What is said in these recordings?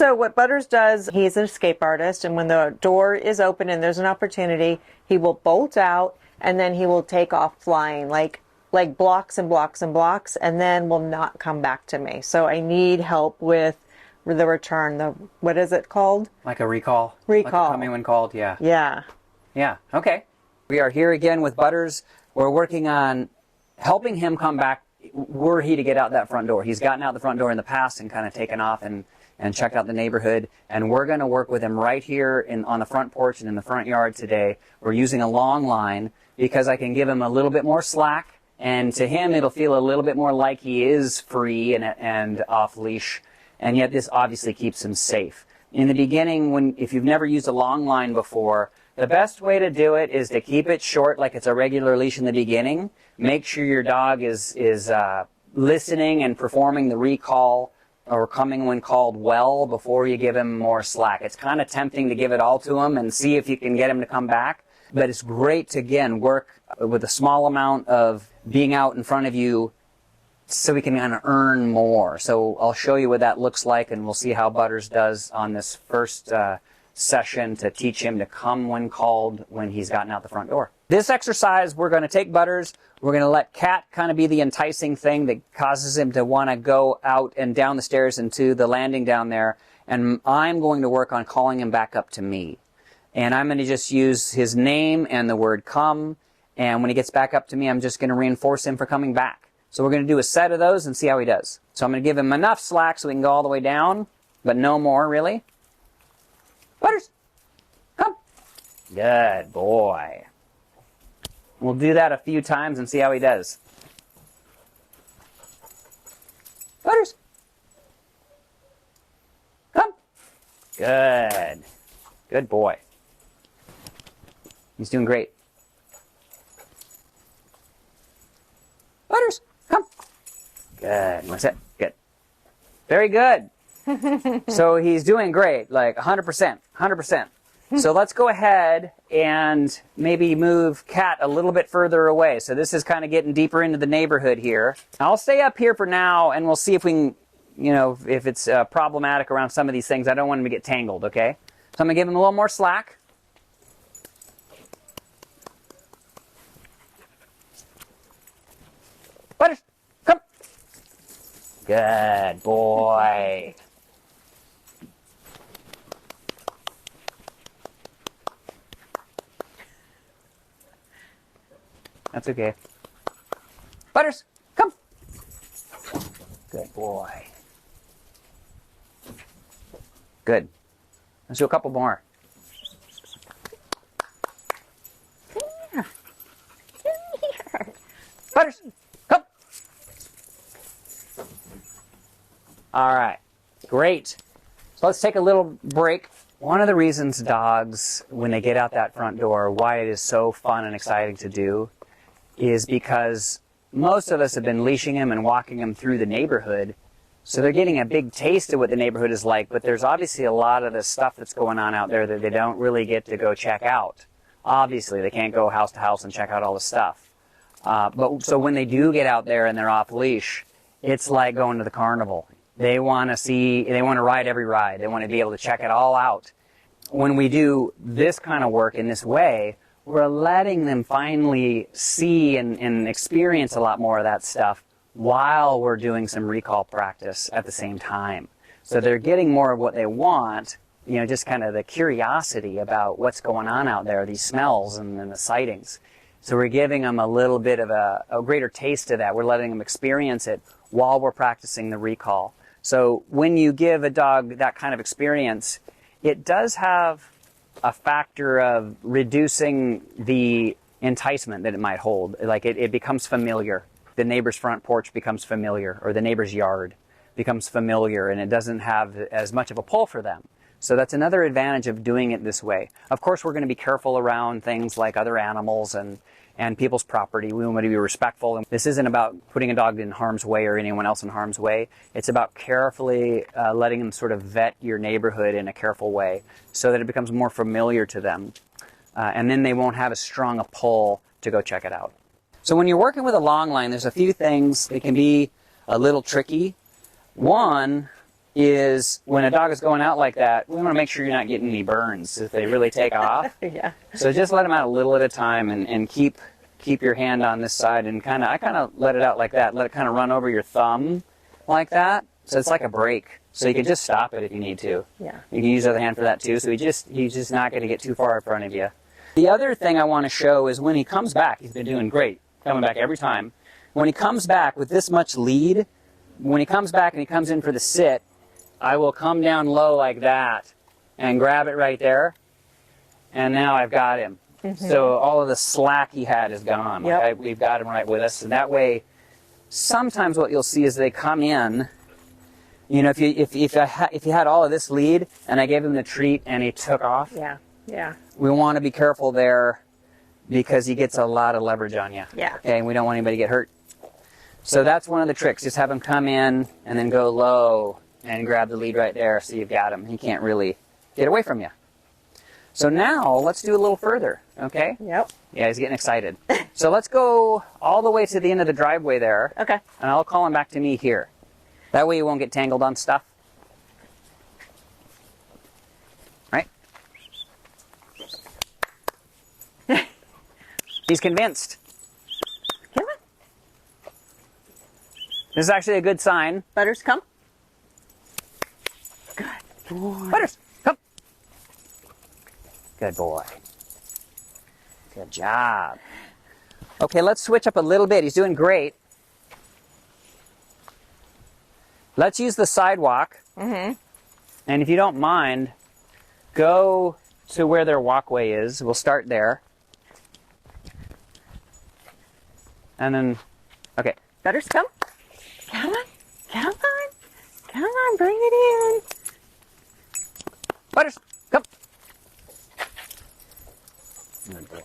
So what Butters does, he's an escape artist, and when the door is open and there's an opportunity, he will bolt out and then he will take off flying like blocks and blocks and blocks, and then will not come back to me. So I need help with the return. What is it called? Like a recall. Recall. Like coming when called, yeah. Yeah. Yeah, okay. We are here again with Butters. We're working on helping him come back were he to get out that front door. He's gotten out the front door in the past and kind of taken off and checked out the neighborhood. And we're going to work with him right here on the front porch and in the front yard today. We're using a long line because I can give him a little bit more slack. And to him, it'll feel a little bit more like he is free and off leash. And yet this obviously keeps him safe. In the beginning, if you've never used a long line before, the best way to do it is to keep it short like it's a regular leash in the beginning. Make sure your dog is listening and performing the recall or coming when called well before you give him more slack. It's kind of tempting to give it all to him and see if you can get him to come back. But it's great to, again, work with a small amount of being out in front of you so we can kind of earn more. So I'll show you what that looks like, and we'll see how Butters does on this first session to teach him to come when called when he's gotten out the front door. This exercise, we're going to take Butters, we're going to let Cat kind of be the enticing thing that causes him to want to go out and down the stairs into the landing down there, and I'm going to work on calling him back up to me. And I'm going to just use his name and the word come, and when he gets back up to me, I'm just going to reinforce him for coming back. So we're going to do a set of those and see how he does. So I'm going to give him enough slack so we can go all the way down, but no more, really. Butters, come. Good boy. We'll do that a few times and see how he does. Butters, come. Good. Good boy. He's doing great. Butters, come. Good. What's that? Good. Very good. So he's doing great, like 100%, 100%. So let's go ahead and maybe move Cat a little bit further away. So this is kind of getting deeper into the neighborhood here. I'll stay up here for now, and we'll see if we can, if it's problematic around some of these things. I don't want him to get tangled, okay? So I'm going to give him a little more slack. Butters, come. Good boy. That's okay. Butters, come. Good boy. Good. Let's do a couple more. Come here. Come here. Butters, come. All right. Great. So let's take a little break. One of the reasons dogs, when they get out that front door, why it is so fun and exciting to do is because most of us have been leashing them and walking them through the neighborhood, so they're getting a big taste of what the neighborhood is like, but there's obviously a lot of the stuff that's going on out there that they don't really get to go check out. Obviously, they can't go house to house and check out all the stuff. So when they do get out there and they're off leash, it's like going to the carnival. They want to ride every ride. They want to be able to check it all out. When we do this kind of work in this way, we're letting them finally see and experience a lot more of that stuff while we're doing some recall practice at the same time. So they're getting more of what they want, just kind of the curiosity about what's going on out there, these smells and the sightings. So we're giving them a little bit of a greater taste of that. We're letting them experience it while we're practicing the recall. So when you give a dog that kind of experience, it does have a factor of reducing the enticement that it might hold. Like it becomes familiar. The neighbor's front porch becomes familiar, or the neighbor's yard becomes familiar, and it doesn't have as much of a pull for them. So that's another advantage of doing it this way. Of course, we're going to be careful around things like other animals and people's property. We want to be respectful. And this isn't about putting a dog in harm's way or anyone else in harm's way. It's about carefully letting them sort of vet your neighborhood in a careful way so that it becomes more familiar to them. And then they won't have as strong a pull to go check it out. So when you're working with a long line, there's a few things that can be a little tricky. One is when a dog is going out like that, we want to make sure you're not getting any burns if they really take off. Yeah. So just let them out a little at a time, and keep your hand on this side, and I kind of let it out like that. Let it kind of run over your thumb like that. So it's like a brake. So you can just stop it if you need to. Yeah. You can use the other hand for that too. So he's just not going to get too far in front of you. The other thing I want to show is when he comes back, he's been doing great, coming back every time. When he comes back with this much lead, when he comes back and he comes in for the sit, I will come down low like that and grab it right there. And now I've got him. Mm-hmm. So all of the slack he had is gone. Yep. Like we've got him right with us. And that way, sometimes what you'll see is they come in. You know, if you had all of this lead and I gave him the treat and he took off. Yeah. Yeah. We want to be careful there because he gets a lot of leverage on you. Yeah. Okay, and we don't want anybody to get hurt. So that's one of the tricks. Just have him come in and then go low and grab the lead right there so you've got him. He can't really get away from you. So now let's do a little further, okay? Yep. Yeah, he's getting excited. So let's go all the way to the end of the driveway there. Okay. And I'll call him back to me here. That way you won't get tangled on stuff. Right? He's convinced. Come on. This is actually a good sign. Butters, come. Good boy. Butters, come. Good boy. Good job. Okay, let's switch up a little bit. He's doing great. Let's use the sidewalk. Mm-hmm. And if you don't mind, go to where their walkway is. We'll start there. And then, okay. Butters, come. Come on. Come on. Come on, bring it in. Butters, come. Good boy.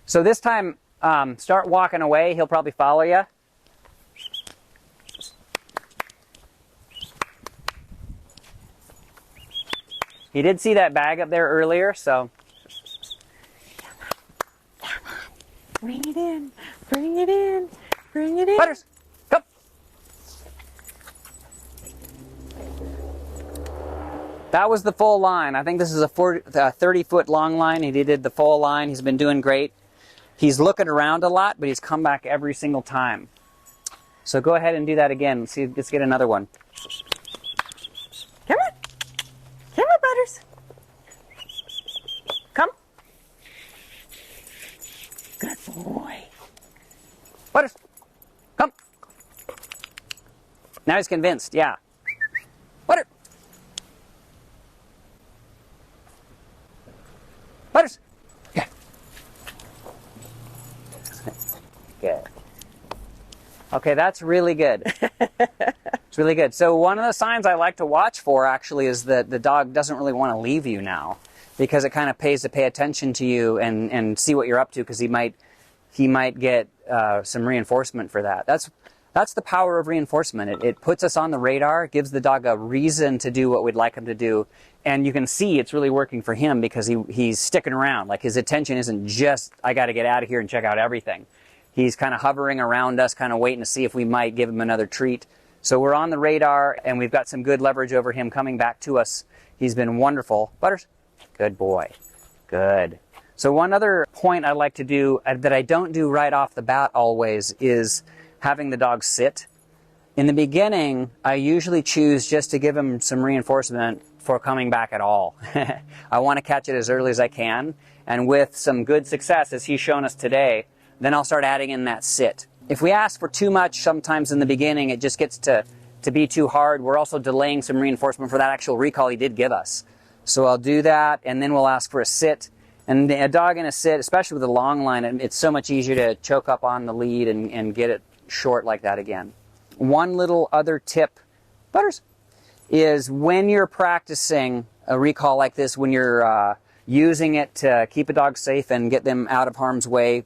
So this time, start walking away. He'll probably follow you. He did see that bag up there earlier, so. Come on. Bring it in. Bring it in. Bring it in. Butters, come. That was the full line. I think this is a 30-foot long line. He did the full line. He's been doing great. He's looking around a lot, but he's come back every single time. So go ahead and do that again. Let's get another one. Come on. Come on, Butters. Come. Good boy. Butters, come. Now he's convinced, yeah. Butter. Butters. Yeah. Good. Okay, that's really good. It's really good. So one of the signs I like to watch for actually is that the dog doesn't really want to leave you now, because it kind of pays to pay attention to you and see what you're up to, because he might get some reinforcement for that. That's the power of reinforcement. It puts us on the radar, gives the dog a reason to do what we'd like him to do, and you can see it's really working for him because he's sticking around. Like his attention isn't just, I got to get out of here and check out everything. He's kind of hovering around us, kind of waiting to see if we might give him another treat. So we're on the radar, and we've got some good leverage over him coming back to us. He's been wonderful. Butters, good boy. Good. So one other point I like to do that I don't do right off the bat always is having the dog sit. In the beginning, I usually choose just to give him some reinforcement for coming back at all. I want to catch it as early as I can, and with some good success, as he's shown us today, then I'll start adding in that sit. If we ask for too much, sometimes in the beginning, it just gets to be too hard. We're also delaying some reinforcement for that actual recall he did give us. So I'll do that, and then we'll ask for a sit. And a dog in a sit, especially with a long line, it's so much easier to choke up on the lead and get it short like that again. One little other tip, Butters, is when you're practicing a recall like this, when you're using it to keep a dog safe and get them out of harm's way,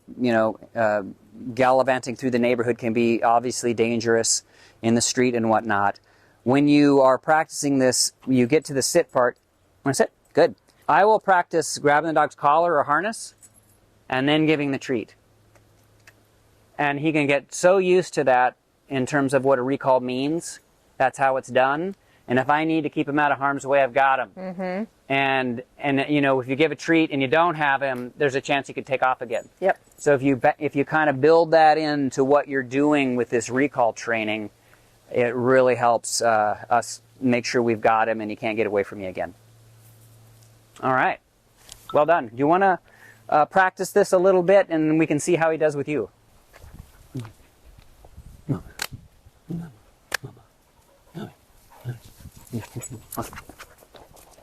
gallivanting through the neighborhood can be obviously dangerous in the street and whatnot. When you are practicing this, you get to the sit part. Want to sit? Good. I will practice grabbing the dog's collar or harness and then giving the treat. And he can get so used to that in terms of what a recall means. That's how it's done. And if I need to keep him out of harm's way, I've got him. Mm-hmm. And you know, if you give a treat and you don't have him, there's a chance he could take off again. Yep. So if you kind of build that into what you're doing with this recall training, it really helps us make sure we've got him and he can't get away from you again. All right. Well done. Do you want to practice this a little bit and we can see how he does with you?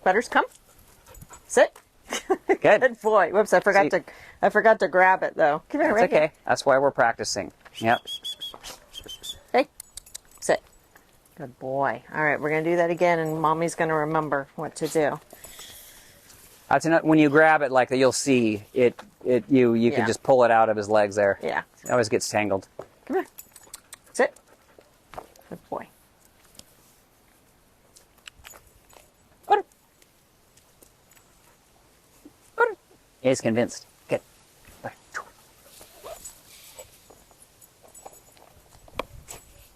Butters, come. Sit. Good. Good boy. Whoops, I forgot to grab it though. Come here, That's right okay. here. That's why we're practicing. Yep. Hey. Sit. Good boy. All right, we're going to do that again and Mommy's going to remember what to do. That's enough. When you grab it like that, you'll see you Yeah. can just pull it out of his legs there. Yeah. It always gets tangled. Come here. Sit. Good boy. Butter. Butter. He's convinced. Good.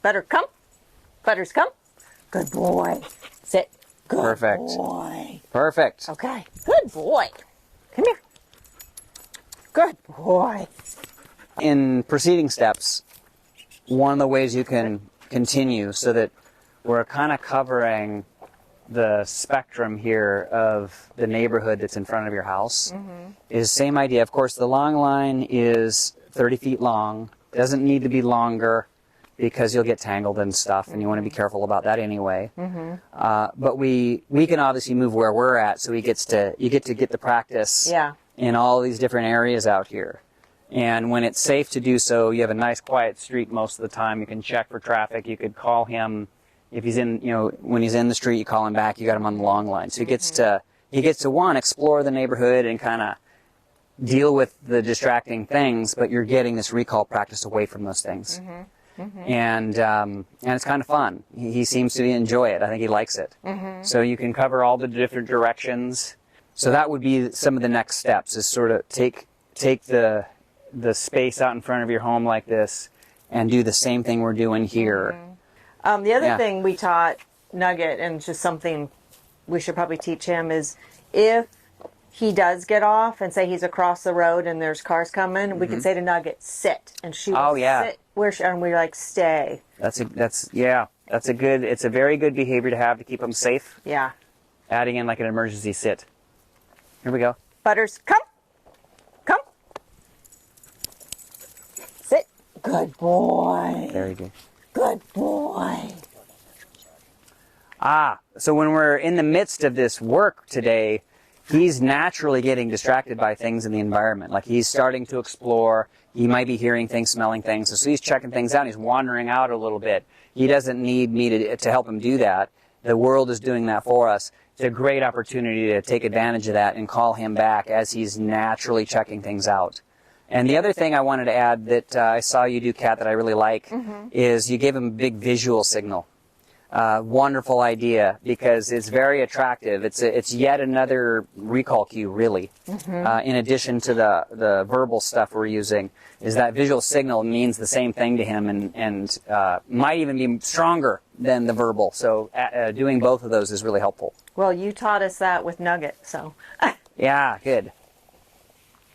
Butter, come. Butters, come. Good boy. Sit. Good Perfect. boy. Perfect. Okay. Good boy. Come here. Good boy. In preceding steps, one of the ways you can continue so that we're kind of covering the spectrum here of the neighborhood that's in front of your house is same idea. Of course, the long line is 30 feet long. Doesn't need to be longer because you'll get tangled and stuff, and you want to be careful about that anyway. But we can obviously move where we're at, so you get to get the practice in all these different areas out here. And when it's safe to do so, you have a nice quiet street most of the time. You can check for traffic. You could call him if he's in, when he's in the street, you call him back. You got him on the long line. So he gets to explore the neighborhood and kind of deal with the distracting things, but you're getting this recall practice away from those things. And it's kind of fun. He seems to enjoy it. I think he likes it. So you can cover all the different directions. So that would be some of the next steps, is sort of take the space out in front of your home like this and do the same thing we're doing here. The other thing we taught Nugget, and just something we should probably teach him, is if he does get off and say he's across the road and there's cars coming, we can say to Nugget, sit, and she will sit where and we're like, stay. It's a very good behavior to have to keep them safe. Yeah. Adding in like an emergency sit. Here we go. Butters, come. Come. Sit. Good boy. Very good. Good boy. So when we're in the midst of this work today, he's naturally getting distracted by things in the environment. Like he's starting to explore. He might be hearing things, smelling things. So he's checking things out. He's wandering out a little bit. He doesn't need me to help him do that. The world is doing that for us. It's a great opportunity to take advantage of that and call him back as he's naturally checking things out. And the other thing I wanted to add that I saw you do, Kat, that I really like is you gave him a big visual signal. Wonderful idea, because it's very attractive. It's yet another recall cue, really. In addition to the verbal stuff we're using, is that visual signal means the same thing to him and might even be stronger than the verbal. So doing both of those is really helpful. Well, you taught us that with Nugget, so. Yeah, good.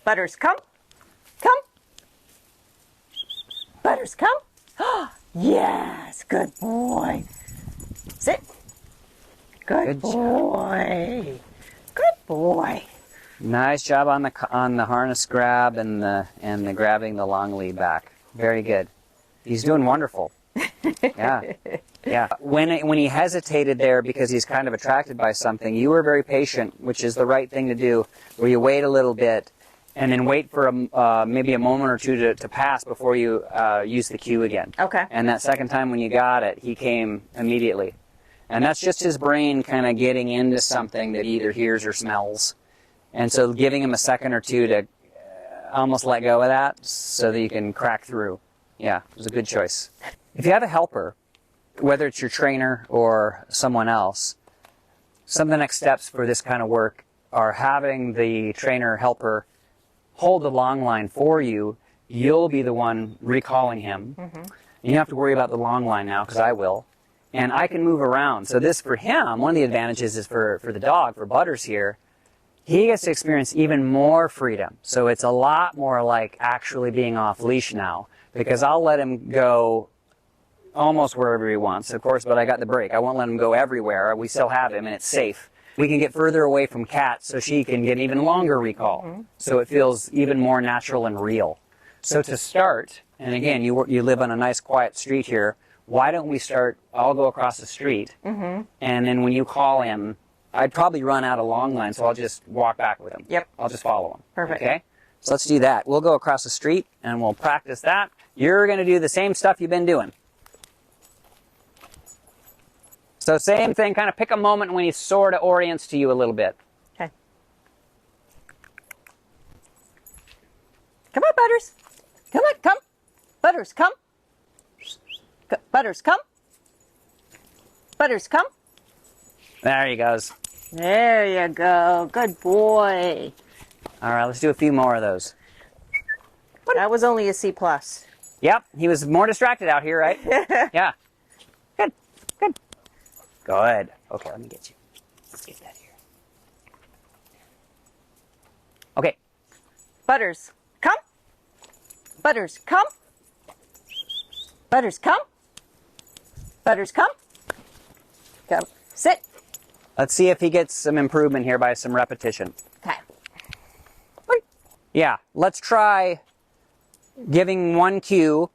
Butters, come. Come. Butters, come. Yes, good boy. Sit. Good boy. Good boy. Nice job on the harness grab and the grabbing the long lead back. Very good. He's doing wonderful. Yeah. Yeah. When he hesitated there because he's kind of attracted by something, you were very patient, which is the right thing to do, where you wait a little bit and then wait for maybe a moment or two to pass before you use the cue again. Okay. And that second time when you got it, he came immediately. And that's just his brain kind of getting into something that he either hears or smells. And so giving him a second or two to almost let go of that so that you can crack through. Yeah, it was a good choice. If you have a helper, whether it's your trainer or someone else, some of the next steps for this kind of work are having the trainer helper hold the long line for you. You'll be the one recalling him. And you don't have to worry about the long line now, because I will. And I can move around. So this, for him, one of the advantages is for the dog, for Butters here, he gets to experience even more freedom. So it's a lot more like actually being off leash now, because I'll let him go almost wherever he wants, of course, but I got the break. I won't let him go everywhere. We still have him, and it's safe. We can get further away from Kat so she can get even longer recall. So it feels even more natural and real. So to start, and again, you live on a nice quiet street here, why don't we start, I'll go across the street, and then when you call him, I'd probably run out a long line, so I'll just walk back with him. Yep. I'll just follow him. Perfect. Okay? So let's do that. We'll go across the street, and we'll practice that. You're going to do the same stuff you've been doing. So same thing, kind of pick a moment when he sort of orients to you a little bit. Okay. Come on, Butters. Come on, come. Butters, come. Butters, come. Butters, come. There he goes. There you go. Good boy. All right, let's do a few more of those. That was only a C+. Yep, he was more distracted out here, right? Yeah. Good, good. Good. Okay, let me get you. Let's get that here. Okay. Butters, come. Butters, come. Butters, come. Butters, come. Come. Sit. Let's see if he gets some improvement here by some repetition. Okay. Yeah, let's try giving one cue.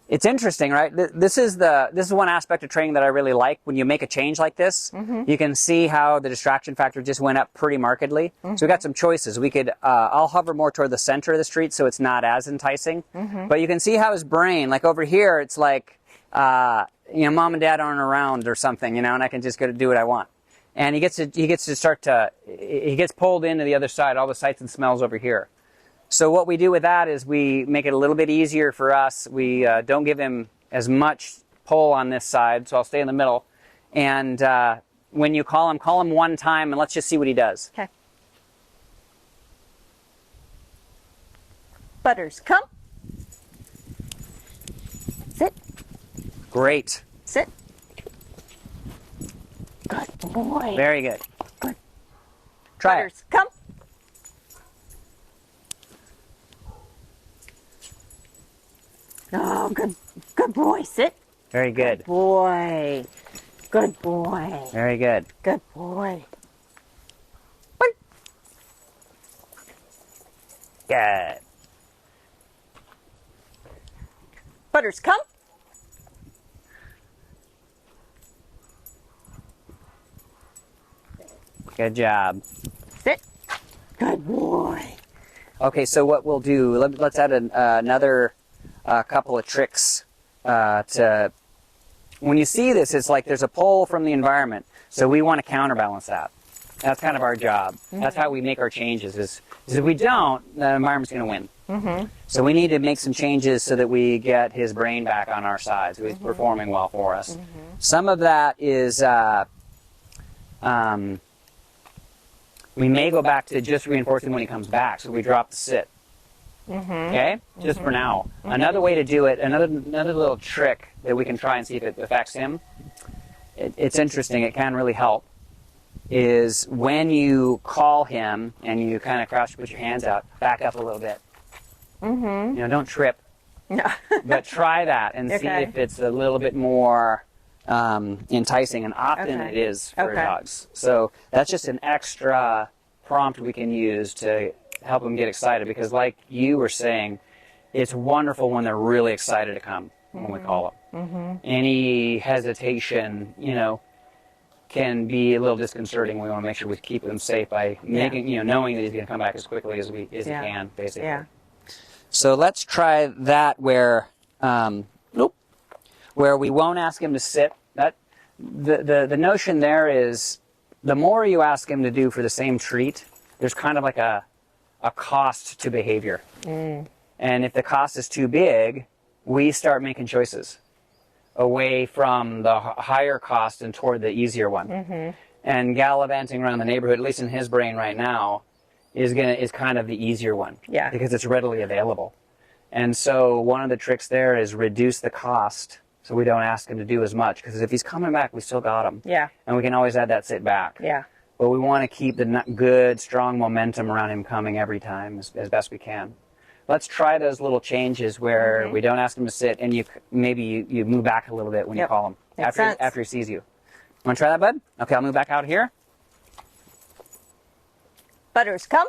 It's interesting, right? This is one aspect of training that I really like. When you make a change like this, you can see how the distraction factor just went up pretty markedly. So we got some choices. We could, I'll hover more toward the center of the street so it's not as enticing. But you can see how his brain, like over here, it's like, mom and dad aren't around or something, and I can just go to do what I want. And he gets pulled into the other side, all the sights and smells over here. So what we do with that is we make it a little bit easier for us. We don't give him as much pull on this side, so I'll stay in the middle. And when you call him one time, and let's just see what he does. Okay. Butters, come. Sit. Great. Sit. Good boy. Very good. Good. Try Butters, come. Oh, good boy. Sit. Very good. Boy. Good boy. Very good. Good boy. Good. Butters, come. Good job. Sit. Good boy. Okay, so what we'll do, let's add another couple of tricks to, when you see this, it's like there's a pull from the environment, so we want to counterbalance that. That's kind of our job. That's how we make our changes, is if we don't, the environment's going to win. So we need to make some changes so that we get his brain back on our side, so he's performing well for us. Some of that is, we may go back to just reinforcing when he comes back, so we drop the sit. Okay? Just for now. Another way to do it, another little trick that we can try and see if it affects him, it's interesting, it can really help, is when you call him and you kind of crouch, put your hands out, back up a little bit. Don't trip. No. But try that and see if it's a little bit more enticing, and often it is for dogs. So that's just an extra prompt we can use to help them get excited, because like you were saying, it's wonderful when they're really excited to come when we call them. Any hesitation, can be a little disconcerting. We want to make sure we keep them safe by making, knowing that he's going to come back as quickly as he can, basically. Yeah. So let's try that where we won't ask him to sit. That the notion there is, the more you ask him to do for the same treat, there's kind of like a cost to behavior. And if the cost is too big, we start making choices away from the higher cost and toward the easier one. And gallivanting around the neighborhood, at least in his brain right now, is kind of the easier one. Yeah. Because it's readily available. And so one of the tricks there is reduce the cost so we don't ask him to do as much. Because if he's coming back, we still got him. Yeah. And we can always add that sit back. Yeah. But we want to keep the good, strong momentum around him coming every time as best we can. Let's try those little changes where we don't ask him to sit, and maybe you move back a little bit when you call him after he sees you. Want to try that, bud? Okay, I'll move back out here. Butters, come.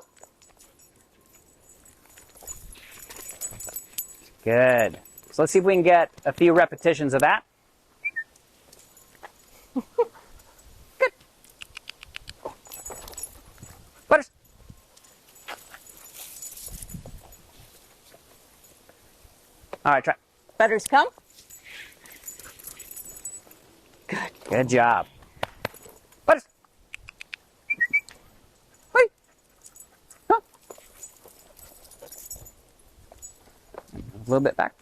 Good. So let's see if we can get a few repetitions of that. Good. Butters. All right, try. Butters, come. Good. Good job. Butters. Wait. Huh. A little bit back.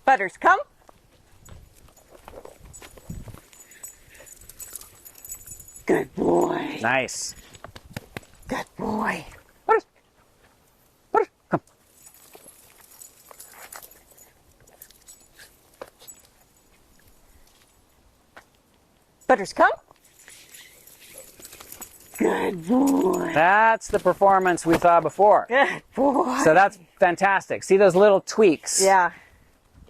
Butters, come. Good boy. Nice. Good boy. Butters. Butters, come. Butters, come. Good boy. That's the performance we saw before. Good boy. So that's fantastic. See, those little tweaks Yeah.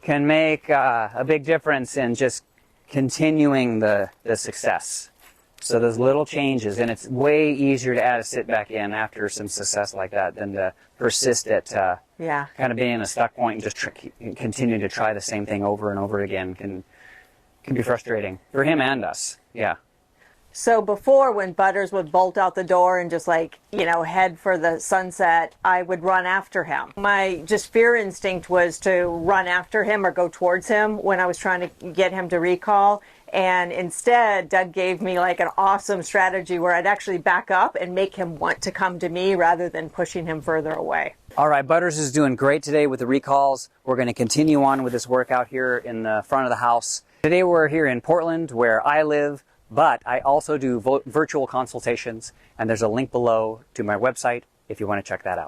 can make a big difference in just continuing the success. So those little changes, and it's way easier to add a sit back in after some success like that than to persist at Yeah. kind of being in a stuck point and just continue to try the same thing over and over again can be frustrating for him and us. Yeah. So before, when Butters would bolt out the door and just head for the sunset, I would run after him. My just fear instinct was to run after him or go towards him when I was trying to get him to recall. And instead, Doug gave me like an awesome strategy where I'd actually back up and make him want to come to me rather than pushing him further away. All right, Butters is doing great today with the recalls. We're going to continue on with this workout here in the front of the house. Today we're here in Portland where I live, but I also do virtual consultations, and there's a link below to my website if you want to check that out.